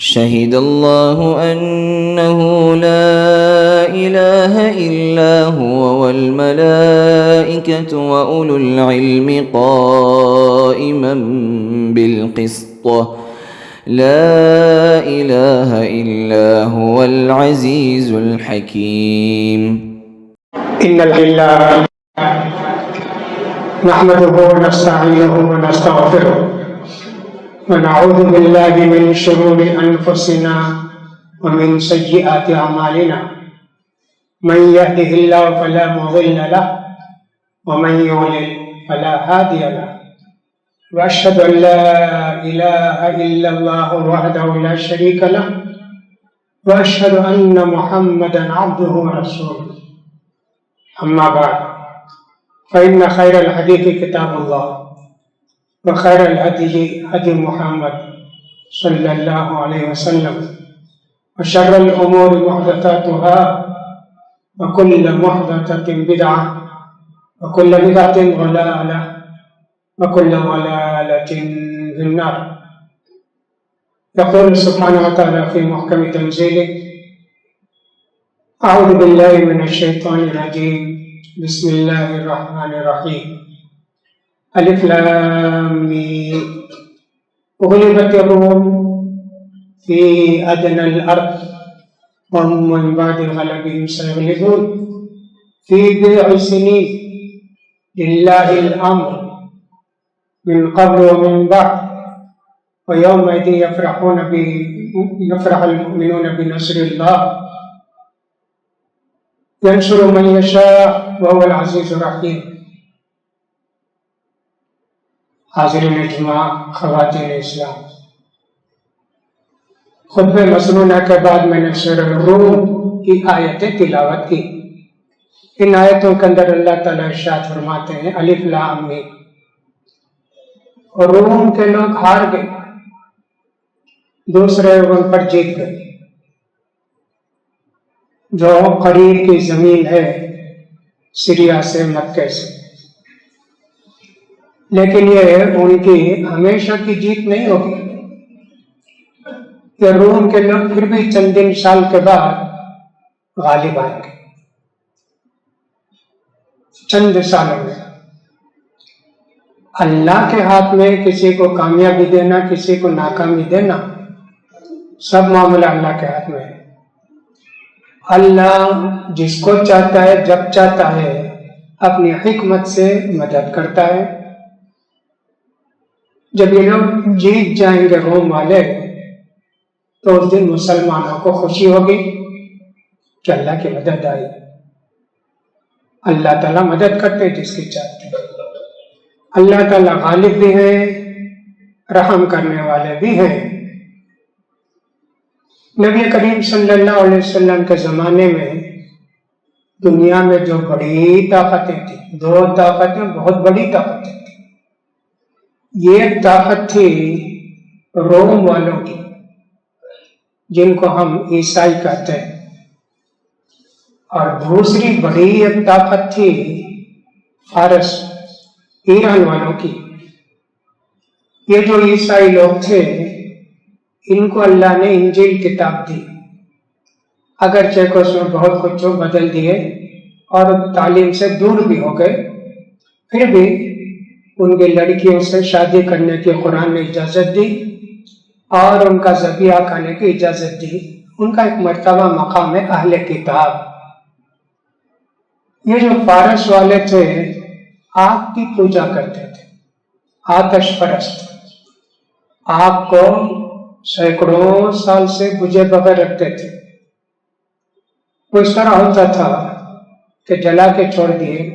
شهد الله أنه لا إله إلا هو والملائكة وأولو العلم قائما بالقسط لا إله إلا هو العزيز الحكيم. إن الحمد لله نحمده ونستعينه ونستغفره ونعوذ بالله من شرور أنفسنا ومن سيئات أعمالنا. من يهده الله فلا مضل له ومن يضلل فلا هادي له. وأشهد أن لا إله إلا الله وحده لا شريك له وأشهد أن محمدا عبده ورسوله. أما بعد فإن خير الحديث كتاب الله وخير الهدي هدي محمد صلى الله عليه وسلم وشر الأمور محدثاتها وكل محدثة بدعة وكل بدعة ضلالة وكل ضلالة في النار. يقول سبحانه وتعالى في محكم تنزيله: أعوذ بالله من الشيطان الرجيم بسم الله الرحمن الرحيم. الف لام میم. غلبت الروم في أدنى الأرض وهم من بعد غلبهم سيغلبون في بضع سنين لله الأمر من قبل ومن بعد ويومئذ يفرح المؤمنون بنصر الله ينصر من يشاء وهو العزيز الرحيم. حاضرین اجماع، خواتین اسلام، خطبہ مسنونہ کے بعد میں نے سورہ الروم کی آیتیں تلاوت کی. ان آیتوں کے اندر اللہ تعالیٰ ارشاد فرماتے ہیں: الف لام میم. اور روم کے لوگ ہار گئے، دوسرے ان پر جیت گئے. جو قریب کی زمین ہے سیریا سے، مکہ سے، لیکن یہ ان کی ہمیشہ کی جیت نہیں ہوگی. کہ روم کے لوگ پھر بھی چند دن سال کے بعد غالب آئیں گے. چند سالوں میں اللہ کے ہاتھ میں کسی کو کامیابی دینا، کسی کو ناکامی دینا، سب معاملہ اللہ کے ہاتھ میں ہے. اللہ جس کو چاہتا ہے جب چاہتا ہے اپنی حکمت سے مدد کرتا ہے. جب یہ لوگ جیت جائیں گے روم والے، تو اس دن مسلمانوں کو خوشی ہوگی کہ اللہ کی مدد آئی. اللہ تعالیٰ مدد کرتے جس کی چاہتے ہیں. اللہ تعالیٰ غالب بھی ہیں، رحم کرنے والے بھی ہیں. نبی کریم صلی اللہ علیہ وسلم کے زمانے میں دنیا میں جو بڑی طاقتیں تھیں، دو طاقتیں بہت بڑی طاقتیں تھیں. یہ طاقت تھی روم والوں کی، جن کو ہم عیسائی کہتے ہیں. اور دوسری بڑی ایک طاقت تھی فارس، ایران والوں کی. یہ جو عیسائی لوگ تھے، ان کو اللہ نے انجیل کتاب دی. اگرچہ کہ اس میں بہت کچھ بدل دیے اور تعلیم سے دور بھی ہو گئے، پھر بھی ان کی لڑکیوں سے شادی کرنے کی قرآن نے اجازت دی اور ان کا ذبیحہ کھانے کی اجازت دی. ان کا ایک مرتبہ مقام ہے اہل کتاب. یہ جو فارس والے تھے آگ کی پوجا کرتے تھے، آتش پرست. آگ کو سینکڑوں سال سے بجھے بغیر رکھتے تھے. وہ اس طرح ہوتا تھا کہ جلا کے چھوڑ دیے،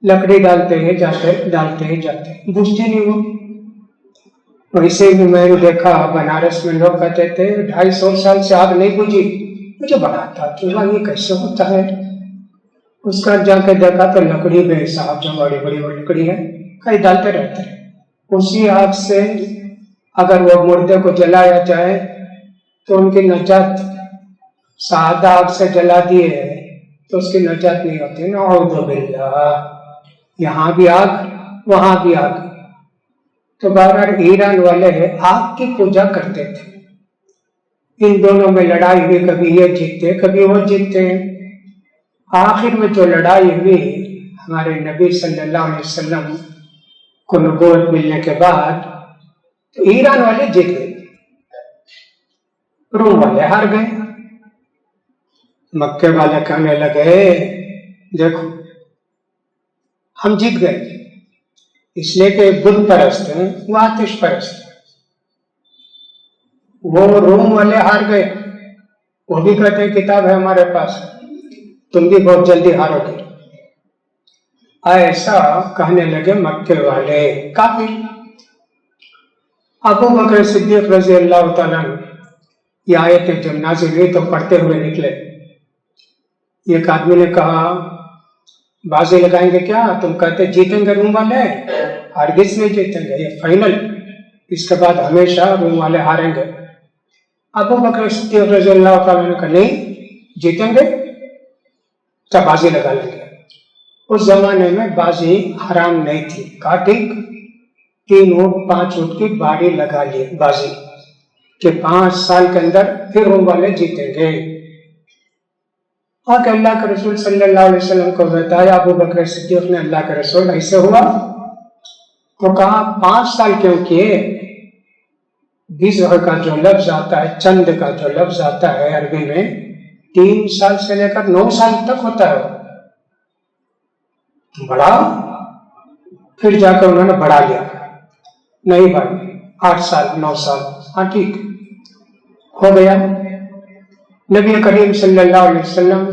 لکڑی ڈالتے ہی جاتے، بجھتی نہیں وہ. ویسے بھی میں نے دیکھا بنارس میں لوگ کہتے تھے 250 سال سے آگ نہیں بجھی. مجھے بڑا تھا کہ یہ کیسے ہوتا ہے. اس کا جا کے دیکھا تو لکڑی بے حساب، جو بڑی بڑی لکڑی ہے، کہیں ڈالتے رہتے ہیں. اسی آگ سے اگر وہ مردے کو جلایا جائے تو ان کی نجات، سادہ آگ سے جلا دیے تو اس کی نجات نہیں ہوتی. نعوذ باللہ. یہاں بھی آگ، وہاں بھی آگ. تو بہرحال ایران والے آگ کی پوجا کرتے تھے. ان دونوں میں لڑائی ہوئی، کبھی یہ جیتتے کبھی وہ جیتتے ہیں۔ آخر میں جو لڑائی ہوئی ہمارے نبی صلی اللہ علیہ وسلم کو نبوت ملنے کے بعد، تو ایران والے جیت گئے، روم والے ہار گئے۔ مکے والے کہنے لگے دیکھو ہم جیت گئے، اس لیے کہ بت پرست ہیں، وہ آتش پرست ہیں۔ وہ روم والے ہار گئے، وہ بھی کہتے ہیں کتاب ہے ہمارے پاس، تم بھی بہت جلدی ہارو گے۔ ایسا کہنے لگے مکے والے کافر۔ ابو بکر صدیق رضی اللہ تعالیٰ یہ آیتیں جب نازل ہوئی تو پڑھتے ہوئے نکلے۔ ایک آدمی نے کہا بازی لگائیں گے کیا؟ تم کہتے جیتیں گے روم والے، ہرگز نہیں جیتیں گے، یہ فائنل، اس کے بعد ہمیشہ روم والے ہاریں گے۔ ابو بکر صدیق رضی اللہ تعالیٰ نے کہا نہیں جیتیں گے، تو بازی لگا لیں گے۔ اس زمانے میں بازی حرام نہیں تھی، کہا ٹھیک 3 اونٹ 5 اونٹ کی باڑی لگا لی بازی کہ 5 سال کے اندر پھر روم والے جیتیں گے۔ اور کہ اللہ کے رسول صلی اللہ علیہ وسلم کو بتایا، ابو بکر صدیق نے اللہ کے رسول ایسے ہوا؟ تو کہا 5 سال کیوں کیے؟ بضع کا جو لفظ آتا ہے، چند کا جو لفظ آتا ہے عربی میں، 3 سال سے لے کر 9 سال تک ہوتا ہے، بڑا، پھر جا کر انہوں نے بڑھا لیا، نہیں بھائی 8 سال 9 سال، ہاں ٹھیک ہو گیا۔ نبی کریم صلی اللہ علیہ وسلم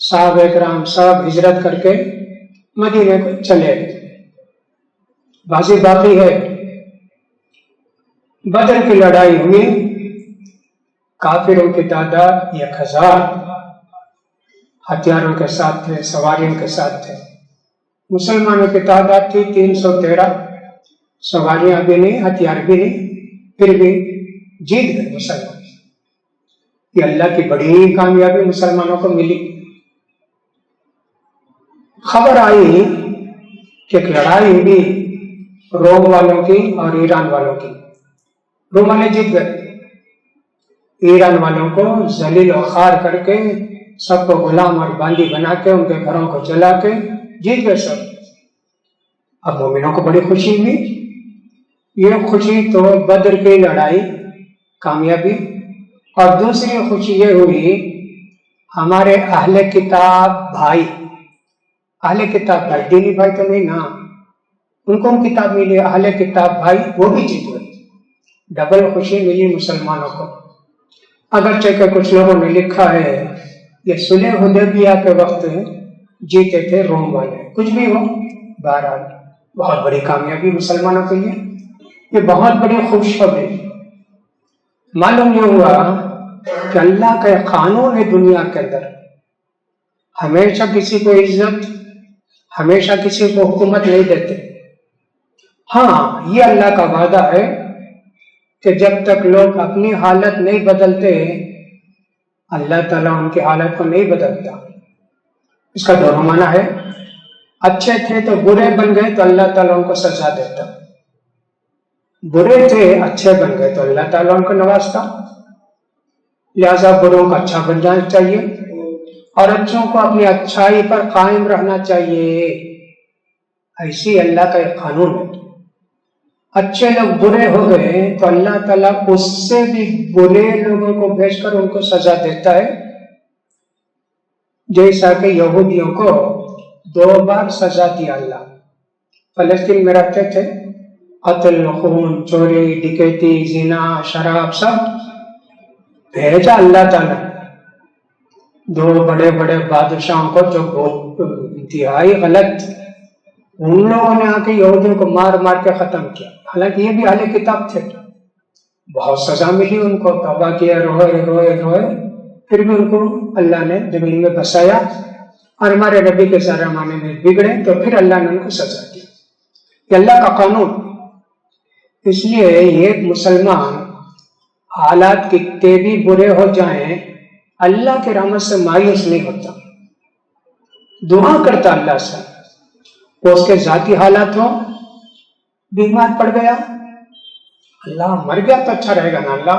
صحابہ کرام سب ہجرت کر کے مدینے کو چلے گئے۔ بازی باقی ہے، بدر کی لڑائی ہوئی، کافروں کی تعداد 1000 ہتھیاروں کے ساتھ تھے، سواریوں کے ساتھ تھے۔ مسلمانوں کی تعداد تھی 313، سواریاں بھی نہیں، ہتھیار بھی نہیں، پھر بھی جیت گئے مسلمان۔ یہ اللہ کی بڑی کامیابی مسلمانوں کو ملی۔ خبر آئی کہ ایک لڑائی ہوئی روم والوں کی اور ایران والوں کی، روم والے جیت گئے، ایران والوں کو ذلیل و خوار کر کے، سب کو غلام اور باندی بنا کے، ان کے گھروں کو جلا کے جیت گئے سب۔ اب مومنوں کو بڑی خوشی ہوئی، یہ خوشی تو بدر کی لڑائی کامیابی، اور دوسری خوشی یہ ہوئی ہمارے اہل کتاب بھائی، اہل کتاب بھائی دینی بھائی تو نہیں نا، ان کو کتاب ملی، اہل کتاب بھائی وہ بھی جیت گئے، ڈبل خوشی ملی مسلمانوں کو۔ اگرچہ کہ کچھ لوگوں نے لکھا ہے یہ صلح حدیبیہ کے وقت جیتے تھے روم والے، کچھ بھی ہو، بہرحال بہت بڑی کامیابی مسلمانوں کے لیے، یہ بہت بڑی خوشخبری۔ معلوم یہ ہوا کہ اللہ کا قانون ہے دنیا کے اندر، ہمیشہ کسی کو عزت، ہمیشہ کسی کو حکومت نہیں دیتے۔ ہاں یہ اللہ کا وعدہ ہے کہ جب تک لوگ اپنی حالت نہیں بدلتے، اللہ تعالیٰ ان کی حالت کو نہیں بدلتا۔ اس کا دونوں معنی ہے، اچھے تھے تو برے بن گئے تو اللہ تعالیٰ ان کو سزا دیتا، برے تھے اچھے بن گئے تو اللہ تعالیٰ ان کو نوازتا۔ لہذا بروں کو اچھا بن جانا چاہیے اور اچھوں کو اپنی اچھائی پر قائم رہنا چاہیے، ایسی اللہ کا ایک قانون ہے۔ اچھے لوگ برے ہو گئے تو اللہ تعالیٰ اس سے بھی برے لوگوں کو بھیج کر ان کو سزا دیتا ہے، جیسا کہ یہودیوں کو 2 بار سزا دیا اللہ۔ فلسطین میں رہتے تھے، قتل، خون، چوری، ڈکیتی، زنا، شراب سب بھیجا اللہ تعالیٰ۔ 2 بڑے بڑے بادشاہوں کو جو بہت انتہائی غلط، ان لوگوں نے آ کے یہودیوں کو مار مار کے ختم کیا، حالانکہ یہ بھی اہل کتاب تھے، بہت سزا ملی ان کو، توبہ کیا، روئے روئے روئے، پھر بھی ان کو اللہ نے زمین میں بسایا، اور ہمارے نبی کے زمانے میں بگڑے تو پھر اللہ نے ان کو سزا دی۔ یہ اللہ کا قانون۔ اس لیے یہ مسلمان حالات کتنے بھی برے ہو جائیں اللہ کے رحمت سے مایوس نہیں ہوتا، دعا کرتا اللہ سے، وہ اس کے ذاتی حالات ہوں، بیمار پڑ گیا، اللہ مر گیا تو اچھا رہے گا نا اللہ،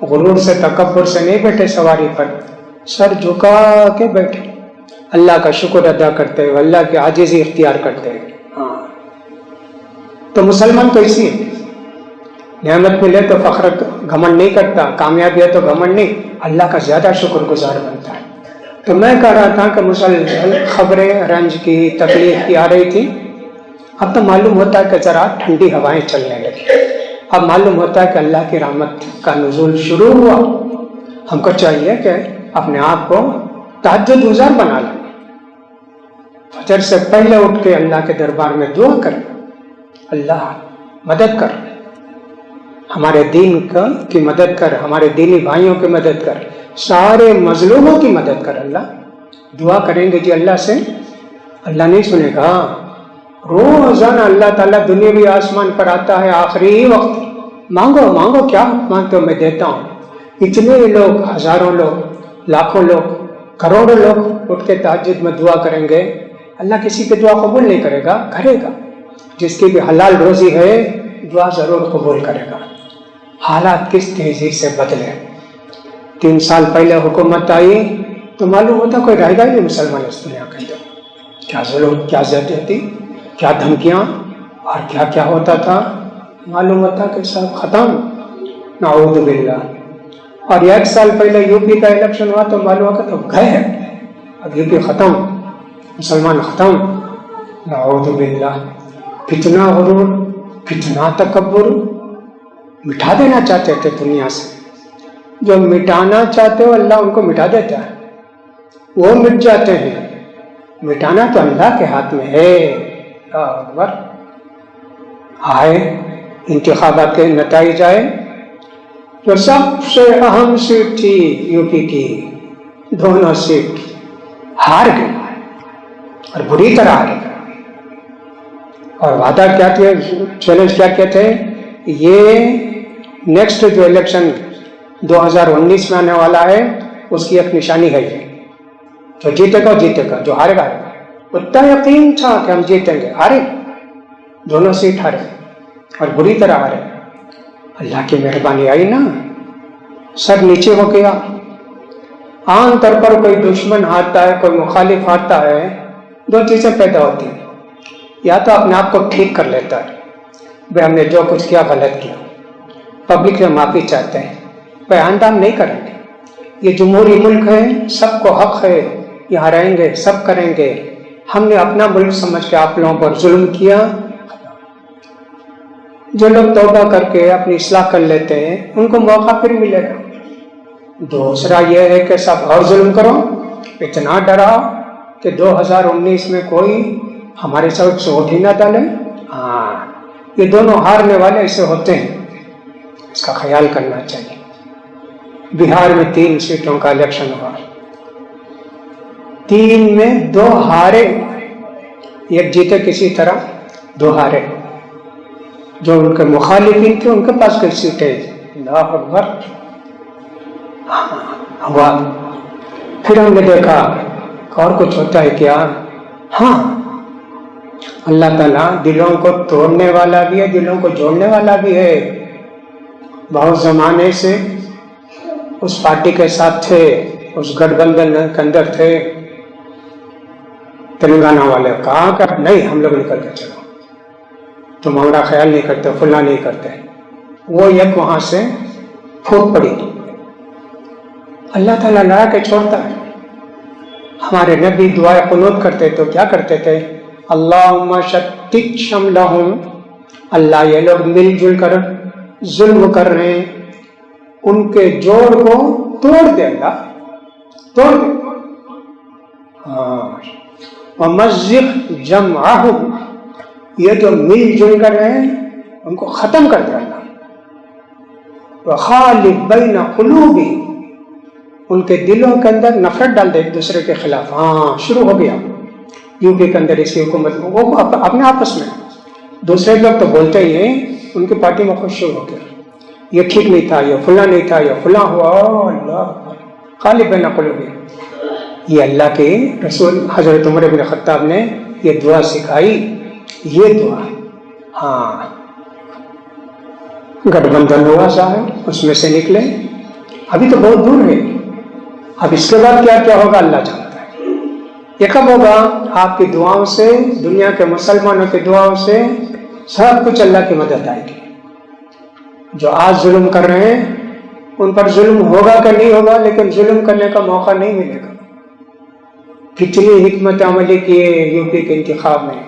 غرور سے تکبر سے نہیں بیٹھے سواری پر، سر جھکا کے بیٹھے، اللہ کا شکر ادا کرتے ہوئے، اللہ کی عاجزی اختیار کرتے ہوئے۔ تو مسلمان تو اسی ہے، نعمت ملے تو فخر گھمنڈ نہیں کرتا، کامیابی ہے تو گھمنڈ نہیں، اللہ کا زیادہ شکر گزار بنتا ہے۔ تو میں کہہ رہا تھا کہ مسلسل خبریں رنج کی، تکلیف کی آ رہی تھی، اب تو معلوم ہوتا ہے کہ ذرا ٹھنڈی ہوائیں چلنے لگی، اب معلوم ہوتا ہے کہ اللہ کی رحمت کا نزول شروع ہوا۔ ہم کو چاہیے کہ اپنے آپ کو تہجد گزار بنا لیں، فجر سے پہلے اٹھ کے اللہ کے دربار میں دعا کریں، اللہ مدد کر، ہمارے دین کی مدد کر، ہمارے دینی بھائیوں کی مدد کر، سارے مظلوموں کی مدد کر۔ اللہ دعا کریں گے جی اللہ سے، اللہ نہیں سنے گا؟ روزانہ اللہ تعالیٰ دنیاوی آسمان پر آتا ہے، آخری وقت مانگو مانگو، کیا مانگتے ہو میں دیتا ہوں۔ اتنے لوگ، ہزاروں لوگ، لاکھوں لوگ، کروڑوں لوگ اٹھ کے تہجد میں دعا کریں گے، اللہ کسی کی دعا قبول نہیں کرے گا؟ کرے گا، جس کی بھی حلال روزی ہے دعا ضرور قبول کرے گا۔ حالات کس تیزی سے بدلے، 3 سال پہلے حکومت آئی تو معلوم ہوتا کوئی رہے گا ہی نہیں مسلمان اس دنیا کے اندر، کیا ظلم، کیا زیادتی، کیا دھمکیاں اور کیا کیا ہوتا تھا، معلوم ہوتا کہ سب ختم، نعوذ باللہ۔ اور 1 سال پہلے یو پی کا الیکشن ہوا تو معلوم ہوتا تو گئے، اب یو پی ختم، مسلمان ختم، نعوذ باللہ۔ کتنا غرور، کتنا تکبر، مٹا دینا چاہتے تھے دنیا سے، جو مٹانا چاہتے ہو اللہ ان کو مٹا دیتا ہے، وہ مٹ جاتے ہیں، مٹانا تو اللہ کے ہاتھ میں ہے۔ اللہ اکبر۔ آئے انتخابات کے نتائج آئے، جو سب سے اہم سیٹ تھی یو پی کی، دونوں سیٹ ہار گئے اور بری طرح ہار گئے۔ اور وعدہ کیا تھے، چیلنج کیا کیا تھے، یہ نیکسٹ جو الیکشن 2019 میں آنے والا ہے اس کی ایک نشانی ہے، یہ جو جیتے گا جیتے گا، جو ہارے گا ہارے گا۔ اتنا یقین تھا کہ ہم جیتیں گے، ہارے، دونوں سیٹ ہارے اور بری طرح ہارے۔ اللہ کی مہربانی آئی نا، سب نیچے ہو گیا۔ عام طور پر کوئی دشمن ہارتا ہے، کوئی مخالف ہارتا ہے، 2 چیزیں پیدا ہوتی ہیں، یا تو اپنے آپ کو ٹھیک کر لیتا ہے، بھائی ہم نے جو کچھ کیا غلط کیا، پبلک سے معافی چاہتے ہیں، بیان ہم نہیں کریں گے، یہ جمہوری ملک ہے، سب کو حق ہے، یہاں رہیں گے، سب کریں گے، ہم نے اپنا ملک سمجھ کے آپ لوگوں پر ظلم کیا۔ جو لوگ توبہ کر کے اپنی اصلاح کر لیتے ہیں ان کو موقع پھر ملے گا۔ دوسرا یہ ہے کہ سب اور ظلم کرو، اتنا ڈراؤ کہ 2019 میں کوئی ہمارے ساتھ ووٹ ہی نہ ڈالے۔ ہاں، یہ دونوں ہارنے والے ایسے ہوتے ہیں، اس کا خیال کرنا چاہیے۔ بہار میں 3 سیٹوں کا الیکشن ہوا، 3 میں 2 ہارے، ایک جیتے کسی طرح، 2 ہارے۔ جو ان کے مخالفین تھے ان کے پاس کئی سیٹیں، اللہ اکبر، ہوا۔ پھر ہم نے دیکھا اور کچھ ہوتا ہے کیا؟ ہاں، اللہ تعالیٰ دلوں کو توڑنے والا بھی ہے، دلوں کو جوڑنے والا بھی ہے۔ بہت زمانے سے اس پارٹی کے ساتھ تھے، اس گٹھ بندھن کے اندر تھے، تلنگانہ والے کہا کہ نہیں ہم لوگ نکل کے چلو، تم ہمارا خیال نہیں کرتے، فلاں نہیں کرتے، وہ ایک وہاں سے پھوٹ پڑی۔ اللہ تعالیٰ لڑا کے چھوڑتا ہے۔ ہمارے نبی دعائے قنوت کرتے تو کیا کرتے تھے؟ اللہم شتت شملہم، اللہ یہ لوگ مل جل کر ظلم کر رہے ہیں، ان کے جوڑ کو توڑ دے، اللہ توڑ دے۔ ومزق جمعہم، یہ جو مل جل کر رہے ہیں ان کو ختم کر دے اللہ۔ وخالف بین قلوبہم، ان کے دلوں کے اندر نفرت ڈال دے ایک دوسرے کے خلاف۔ ہاں، شروع ہو گیا یو پی کے اندر اس کی حکومت، وہ اپنے آپس میں، دوسرے لوگ تو بولتے ہی ہیں، ان کی پارٹی میں خود شروع ہو گیا، یہ ٹھیک نہیں تھا، یہ فلاں نہیں تھا، یہ فلاں ہوا۔ اللہ خالف بین قلوبہم، یہ اللہ کے رسول حضرت عمر بن خطاب نے یہ دعا سکھائی، یہ دعا۔ ہاں، گٹھ بندھن ہوا صاحب، اس میں سے نکلے، ابھی تو بہت دور ہے. اب اس کے بعد کیا کیا ہوگا اللہ جانتا ہے. یہ کب ہوگا؟ آپ کی دعاؤں سے, دنیا کے مسلمانوں کی دعاؤں سے سب کچھ اللہ کی مدد آئے گی. جو آج ظلم کر رہے ہیں ان پر ظلم ہوگا کہ نہیں ہوگا, لیکن ظلم کرنے کا موقع نہیں ملے گا. کتنی حکمت عملی کیے یو پی کے انتخاب میں.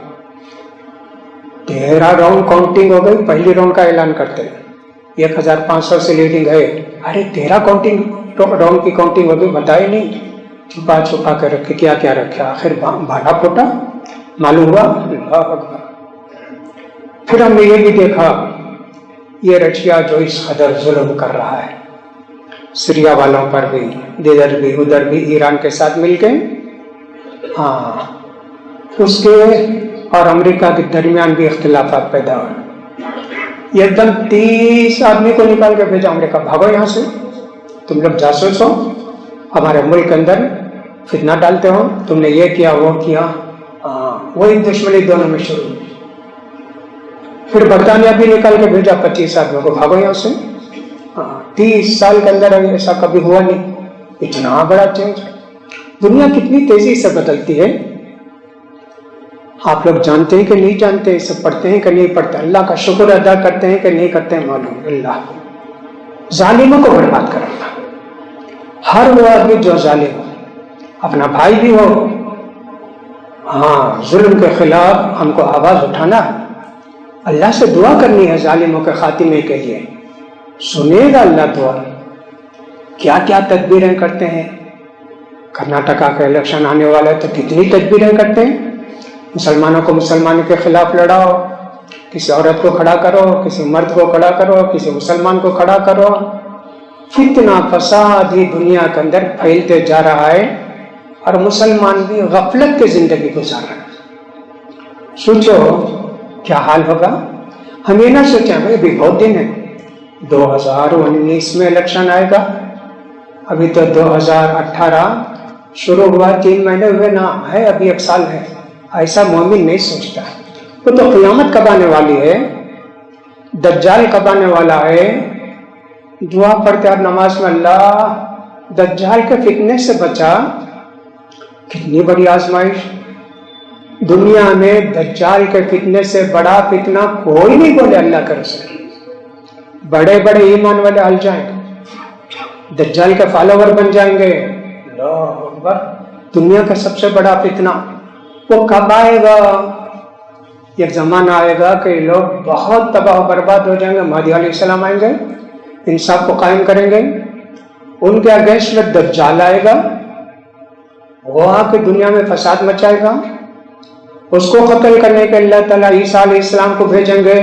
13 راؤنڈ کاؤنٹنگ ہو گئی. پہلی راؤنڈ کا اعلان کرتے ہیں 1500 سے لیڈنگ ہے. ارے 13 راؤنڈ کی کاؤنٹنگ ہو گئی, بتائے نہیں, چھپا چھپا کر رکھے. کیا کیا رکھا, آخر بھالا پھوٹا, معلوم ہوا. اللہ اکبر. پھر ہم نے یہ بھی دیکھا یہ رشیا جو اس قدر ظلم کر رہا ہے, سیریا والوں پر بھی, ادھر بھی ادھر بھی, ایران کے ساتھ مل کے, ہاں, اس کے اور امریکہ کے درمیان بھی اختلافات پیدا ہوئے. ایک دم 30 آدمی کو نکال کے بھیجا امریکہ, بھاگو یہاں سے, تم لوگ جاسوس ہو, ہمارے ملک کے اندر فتنہ ڈالتے ہو, تم نے یہ کیا وہ کیا. وہی دشمنی دونوں میں شروع. پھر برطانیہ بھی نکال کے بھیجا 25 آدمیوں کو, بھاگو یہاں سے. 30 سال کے اندر ایسا کبھی ہوا نہیں. اتنا بڑا چینج. دنیا کتنی تیزی سے بدلتی ہے. آپ لوگ جانتے ہیں کہ نہیں جانتے, اسے پڑھتے ہیں کہ نہیں پڑھتے, اللہ کا شکر ادا کرتے ہیں کہ نہیں کرتے ہیں, معلوم اللہ. ظالموں کو برباد کرنا. ہر وہ آدمی جو ظالم ہو, اپنا بھائی بھی ہو, ہاں, ظلم کے خلاف ہم کو آواز اٹھانا ہے. اللہ سے دعا کرنی ہے ظالموں کے خاتمے کے لیے. سنے گا اللہ دعا. کیا کیا تدبیریں کرتے ہیں. کرناٹکا کا الیکشن آنے والا ہے تو کتنی تدبیریں کرتے ہیں. مسلمانوں کو مسلمان کے خلاف لڑاؤ, کسی عورت کو کھڑا کرو, کسی مرد کو کھڑا کرو, کسی مسلمان کو کھڑا کرو. فتنہ فساد ہی دنیا کے اندر پھیلتے جا رہا ہے, اور مسلمان بھی غفلت کی زندگی گزار رہے ہیں. سوچو کیا حال ہوگا. ہم یہ نہ سوچیں بھائی ابھی بہت دن ہے, 2019 میں الیکشن آئے گا, ابھی تو 2018 شروع ہوا, 3 مہینے ہوئے نا ہے, ابھی 1 سال ہے. ایسا مومن نہیں سوچتا. وہ تو قیامت کب آنے والی ہے, دجال کب آنے والا ہے. دعا پڑھتے اور نماز میں اللہ دجال کے فتنے سے بچا. کتنی بڑی آزمائش. دنیا میں دجال کے فتنے سے بڑا فتنہ کوئی نہیں بولے اللہ کا رسول. بڑے بڑے ایمان والے ہل جائیں, دجال کے فالوور بن جائیں گے. اللہ اکبر. دنیا کا سب سے بڑا فتنہ وہ کب آئے گا؟ ایک زمانہ آئے گا کہ لوگ بہت تباہ و برباد ہو جائیں گے. مہدی علیہ السلام آئیں گے, انصاف کو قائم کریں گے. ان کے اگینسٹ میں دجال آئے گا, وہ آ کے دنیا میں فساد مچائے گا. اس کو قتل کرنے کے اللہ تعالیٰ عیسیٰ علیہ السلام کو بھیجیں گے.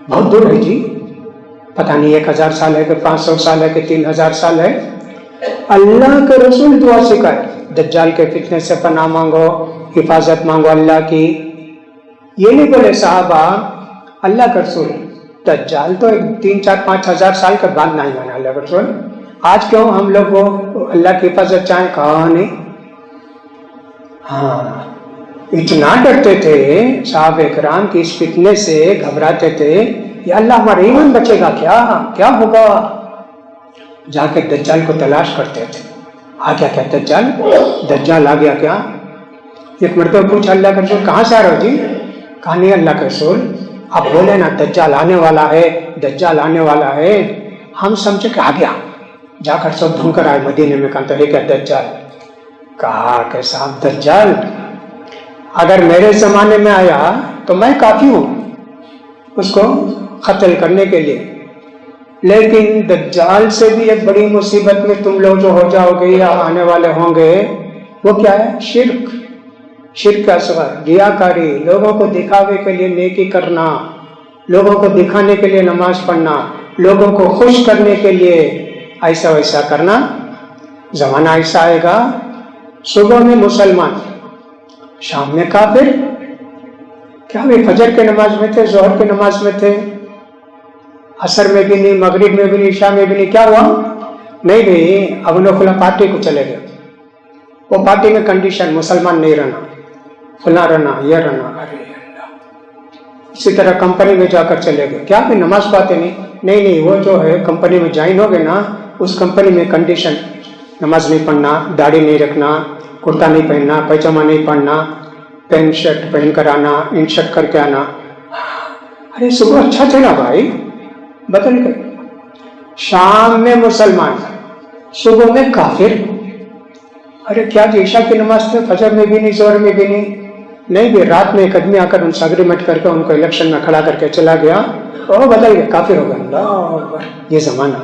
بہت دور ہے جی, پتہ نہیں 1000 سال ہے کہ 500 سال ہے کہ 3000 سال ہے. اللہ کے رسول دعا سکھائے, دجال کے فتنے سے پناہ مانگو, حفاظت مانگو اللہ کی. یہ نہیں بولے صحابہ اللہ کا رسول دجال تو 3 4 5 ہزار سال کے بعد نہیں مانا اللہ کا رسول. آج کیوں ہم لوگ کو اللہ کی حفاظت چاہیں؟ کہا نہیں. ہاں, اتنا ڈرتے تھے صحابہ کرام کی اس فتنے سے, گھبراتے تھے یا اللہ ہمارا ایمان بچے گا کیا ہوگا. جا کے دجال کو تلاش کرتے تھے. آ گیا کیا دجال؟ دجال آ گیا کیا؟ ایک مرتبہ پوچھا اللہ کا رسول کہاں سے آ رہے ہو جی؟ کہا نہیں اللہ کا رسول آپ بولے نا دجال آنے والا ہے, دجال آنے والا ہے. ہم سمجھے کہ آ گیا, جا کر سب ڈھونڈ کر آئے مدینے میں. کہا ہے کیا دجال؟ کہا کہ صاحب دجال اگر میرے زمانے میں آیا تو میں کافی ہوں اس کو قتل کرنے کے لیے, لیکن دجال سے بھی ایک بڑی مصیبت میں تم لوگ جو ہو جاؤ گے یا آنے والے ہوں گے وہ کیا ہے؟ شرک. شرک کا اصغر, ریاکاری, لوگوں کو دکھاوے کے لیے نیکی کرنا, لوگوں کو دکھانے کے لیے نماز پڑھنا, لوگوں کو خوش کرنے کے لیے ایسا ویسا کرنا. زمانہ ایسا آئے گا صبح میں مسلمان, شام میں کافر. کیا وہ فجر کے نماز میں تھے, ظہر کے نماز میں تھے, عصر میں بھی نہیں, مغرب میں بھی نہیں, عشاء میں بھی نہیں. کیا ہوا؟ نہیں بھائی اب انہوں کھلا پارٹی کو چلے گئے. وہ پارٹی میں کنڈیشن مسلمان نہیں رہنا, کھلا رہنا, یہ رہنا. ارے اللہ. اسی طرح کمپنی میں جا کر چلے گئے. کیا بھی نماز پڑھتے نہیں, وہ جو ہے کمپنی میں جوائن ہو گئے نا اس کمپنی میں کنڈیشن نماز نہیں پڑھنا, داڑھی نہیں رکھنا, کرتا نہیں پہننا, پیجامہ نہیں پہننا, پینٹ شرٹ پہن کر آنا, ان شرٹ کر کے آنا. ارے صبح اچھا تھا نا بھائی, بدل گئے. شام میں مسلمان, صبح میں کافر. ارے کیا جی عشاء کی نماز تھے, فجر میں بھی نہیں, ظہر میں بھی نہیں بھی رات میں ایک آدمی آ کر ان سے اگریمنٹ کر کے ان کو الیکشن میں کھڑا کر کے چلا گیا, اور بدل گئے, کافر ہو گئے. اللہ اکبر. یہ زمانہ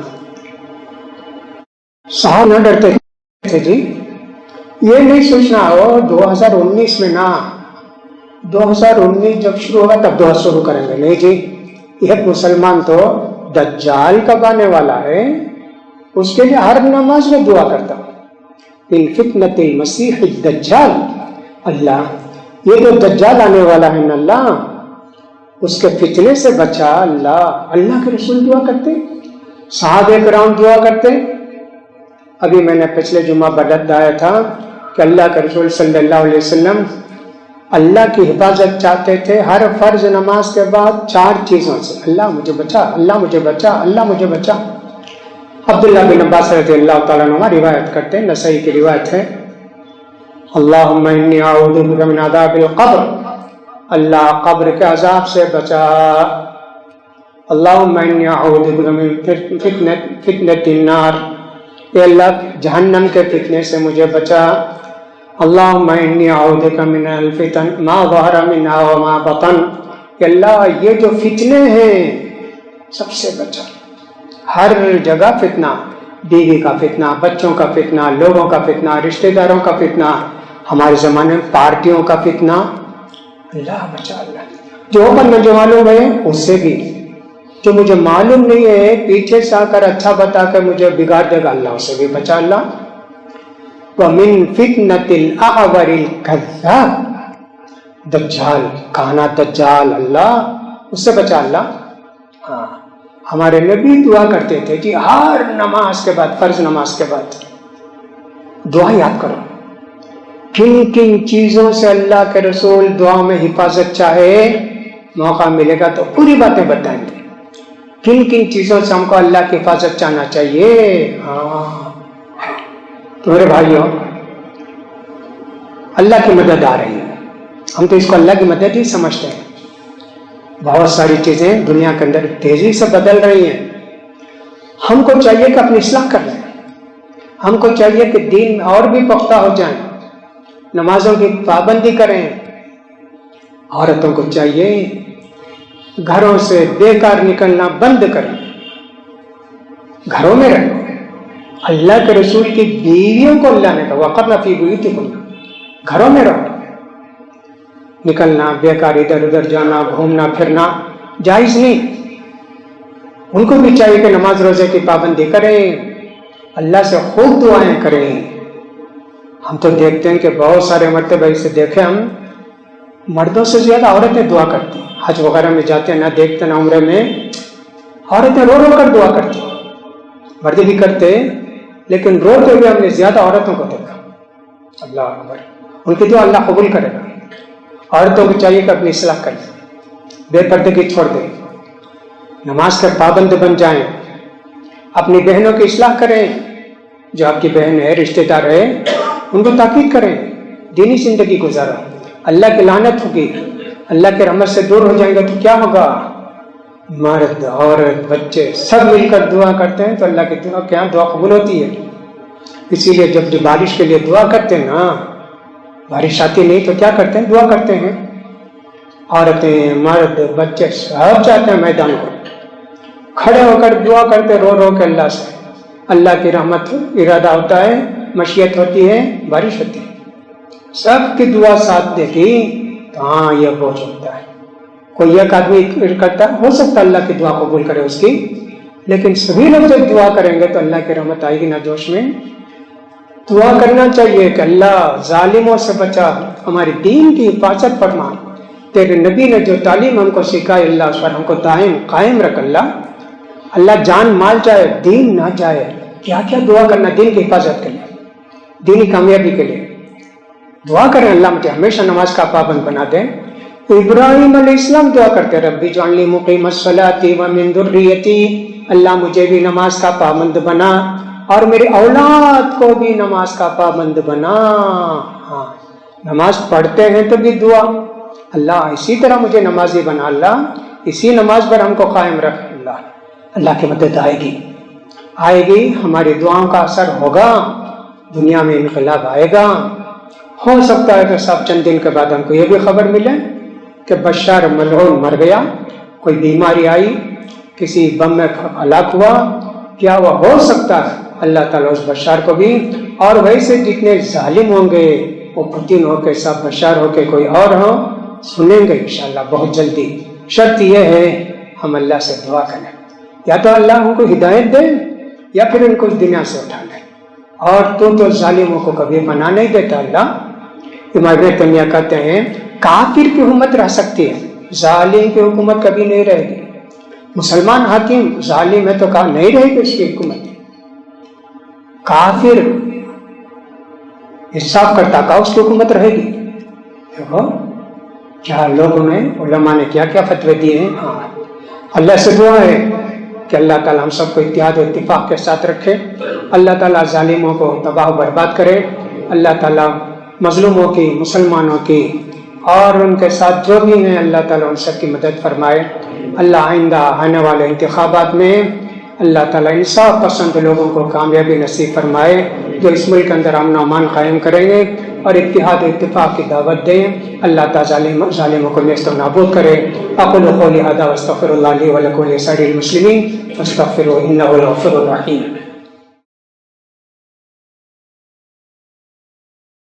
صاحب نہ ڈرتے تھے جی. یہ نہیں سوچنا ہو 2019 میں نا, 2019 جب شروع ہوگا تب دعا شروع کریں گے. نہیں جی, ایک مسلمان تو دجال کب آنے والا ہے اس کے لیے ہر نماز میں دعا کرتا ہوں, من فتنۃ المسیح الدجال. اللہ یہ جو دجال آنے والا ہے نا, اللہ اس کے فتنے سے بچا. اللہ کے رسول دعا کرتے, صحابہ کرام دعا کرتے. ابھی میں نے پچھلے جمعہ بتایا تھا کہ اللہ کے رسول صلی اللہ علیہ وسلم اللہ کی حفاظت چاہتے تھے ہر فرض نماز کے بعد 4 چیزوں سے. اللہ مجھے بچا, اللہ مجھے بچا, اللہ مجھے بچا. عبداللہ بن عباس رضی اللہ تعالیٰ عنہ روایت کرتے ہیں, نسائی کی روایت ہے, اللہم انی اعوذ بک من عذاب القبر, اللہ قبر کے عذاب سے بچا. اللہم انی اعوذ بک من فتنۃ النار, اے اللہ جہنم کے فتنے سے مجھے بچا. اللہم انی اعوذ بک من الفتن ما ظہر منہا وما بطن, کہ اللہ یہ جو فتنے ہیں سب سے بچا. ہر جگہ فتنہ, بیوی کا فتنہ, بچوں کا فتنہ, لوگوں کا فتنہ, رشتہ داروں کا فتنہ, ہمارے زمانے میں پارٹیوں کا فتنہ. اللہ بچا. اللہ جو مجھے معلوم ہے اس سے بھی, جو مجھے معلوم نہیں ہے پیچھے سے آ کر اچھا بتا کر مجھے بگاڑ دے گا, اللہ اسے بھی بچا. اللہ وَمِن فِتْنَةِ الْأَعْوَرِ الْكَذَّابِ, دجال, کانا دجال, اللہ اس سے بچا. اللہ ہاں, ہمارے نبی دعا کرتے تھے جی ہر نماز کے بعد, فرض نماز کے بعد دعا یاد کرو. کن کن چیزوں سے اللہ کے رسول دعا میں حفاظت چاہے, موقع ملے گا تو پوری باتیں بتائیں گے. کن کن چیزوں سے ہم کو اللہ کی حفاظت چاہنا چاہیے. ہاں تو میرے بھائیوں, اللہ کی مدد آ رہی ہے, ہم تو اس کو اللہ کی مدد ہی سمجھتے ہیں. بہت ساری چیزیں دنیا کے اندر تیزی سے بدل رہی ہیں. ہم کو چاہیے کہ اپنی اصلاح کر لیں, ہم کو چاہیے کہ دین میں اور بھی پختہ ہو جائیں, نمازوں کی پابندی کریں. عورتوں کو چاہیے گھروں سے بیکار نکلنا بند کریں, گھروں میں رہیں. اللہ کے رسول کی بیویوں کو اللہ نے کہا وَقَرْنَ فِي بُيُوتِكُنَّ, گھروں میں رہو. نکلنا بیکار ادھر ادھر جانا, گھومنا پھرنا جائز نہیں. ان کو بھی چاہیے کہ نماز روزے کی پابندی کریں, اللہ سے خوب دعائیں کریں. ہم تو دیکھتے ہیں کہ بہت سارے مرتبہ اسے دیکھیں ہم, مردوں سے زیادہ عورتیں دعا کرتی ہیں. حج وغیرہ میں جاتے ہیں نہ دیکھتے نہ عمرے میں, عورتیں رو رو کر دعا کرتی ہیں. مرد بھی کرتے لیکن روتے ہوئے ہم نے زیادہ عورتوں کو دیکھا. اللہ اکبر, ان کی دعا اللہ قبول کرے گا. عورتوں کو چاہیے کہ اپنی اصلاح کریں, بے پردگی چھوڑ دیں, نماز کے پابند بن جائیں, اپنی بہنوں کی اصلاح کریں. جو آپ کی بہن ہے, رشتہ دار ہے, ان کو تاکید کریں, دینی زندگی گزارو. اللہ کی لعنت ہوگی, اللہ کے رحمت سے دور ہو جائیں گے تو کیا ہوگا. مرد عورت بچے سب مل کر دعا کرتے ہیں تو اللہ کی دعا کیا دعا قبول ہوتی ہے. اسی لیے جب بارش کے لیے دعا کرتے ہیں نا, بارش آتی نہیں تو کیا کرتے ہیں, دعا کرتے ہیں. عورتیں مرد بچے سب جاتے ہیں میدان کو, کھڑے ہو کر دعا کرتے رو رو کے اللہ سے. اللہ کی رحمت ارادہ ہوتا ہے, مشیت ہوتی ہے, بارش ہوتی ہے. سب کی دعا ساتھ دے گی تو ہاں یہ بوجھ ہوتا ہے. کوئی ایک آدمی کرتا ہے, ہو سکتا ہے اللہ کی دعا قبول کرے اس کی, لیکن سبھی لوگ جب دعا کریں گے تو اللہ کی رحمت آئے گی نا جوش میں. دعا کرنا چاہیے کہ اللہ ظالموں سے بچا, ہماری دین کی حفاظت فرما. تیرے نبی نے جو تعلیم ہم کو سکھائی اللہ اس پر ہم کو دائم قائم رکھ. اللہ جان مال جائے دین نہ جائے. کیا کیا دعا کرنا دین کی حفاظت کے لیے, دینی کامیابی کے لیے. دعا کریں اللہ مجھے ہمیشہ نماز کا پابند بنا دیں. تو ابراہیم علیہ السلام دعا کرتے ربی جعلنی مقیم الصلاۃ ومن ذریتی، اللہ مجھے بھی نماز کا پابند بنا اور میری اولاد کو بھی نماز کا پابند بنا۔ ہاں نماز پڑھتے ہیں تو بھی دعا، اللہ اسی طرح مجھے نمازی بنا، اللہ اسی نماز پر ہم کو قائم رکھ، اللہ کی مدد آئے گی، ہماری دعاؤں کا اثر ہوگا، دنیا میں انقلاب آئے گا۔ ہو سکتا ہے کہ صاحب چند دن کے بعد ہم کو یہ بھی خبر ملے کہ بشار ملعون مر گیا، کوئی بیماری آئی، کسی بم میں ہلاک ہوا، کیا وہ ہو سکتا ہے اللہ تعالیٰ اس بشار کو بھی، اور ویسے جتنے ظالم ہوں گے وہ پوتین ہو کے سب بشار ہو کے کوئی اور ہو، سنیں گے انشاءاللہ بہت جلدی۔ شرط یہ ہے ہم اللہ سے دعا کریں، یا تو اللہ ان کو ہدایت دے یا پھر ان کو اس دنیا سے اٹھا لے، اور تو ظالموں کو کبھی پناہ نہیں دیتا اللہ۔ امام ابن تیمیہ کہتے ہیں کافر کی حکومت رہ سکتی ہے، ظالم کی حکومت کبھی نہیں رہے گی۔ مسلمان حاکم ظالم ہے تو کہا نہیں رہے گی اس کی حکومت، کافر انصاف کرتا کہا اس کی حکومت رہے گی۔ دیکھو کیا لوگوں نے علماء نے کیا کیا فتوے دیے ہیں۔ ہاں اللہ سے دعا ہے کہ اللہ تعالیٰ ہم سب کو اتحاد و اتفاق کے ساتھ رکھے، اللہ تعالیٰ ظالموں کو تباہ و برباد کرے، اللہ تعالیٰ مظلوموں کی، مسلمانوں کی اور ان کے ساتھ جو بھی ہیں اللہ تعالیٰ ان سب کی مدد فرمائے۔ اللہ آئندہ آنے والے انتخابات میں اللہ تعالیٰ انصاف پسند لوگوں کو کامیابی نصیب فرمائے جو اس ملک کے اندر امن و امان قائم کریں گے اور اتحاد و اتفاق کی دعوت دیں۔ اللہ تعالیٰ ظالموں کو نیست و نابود کرے۔ اقول قولی ھذا واستغفر اللہ لی ولکم ولسائر المسلمین فاستغفروہ انہ هو الغفور الرحیم۔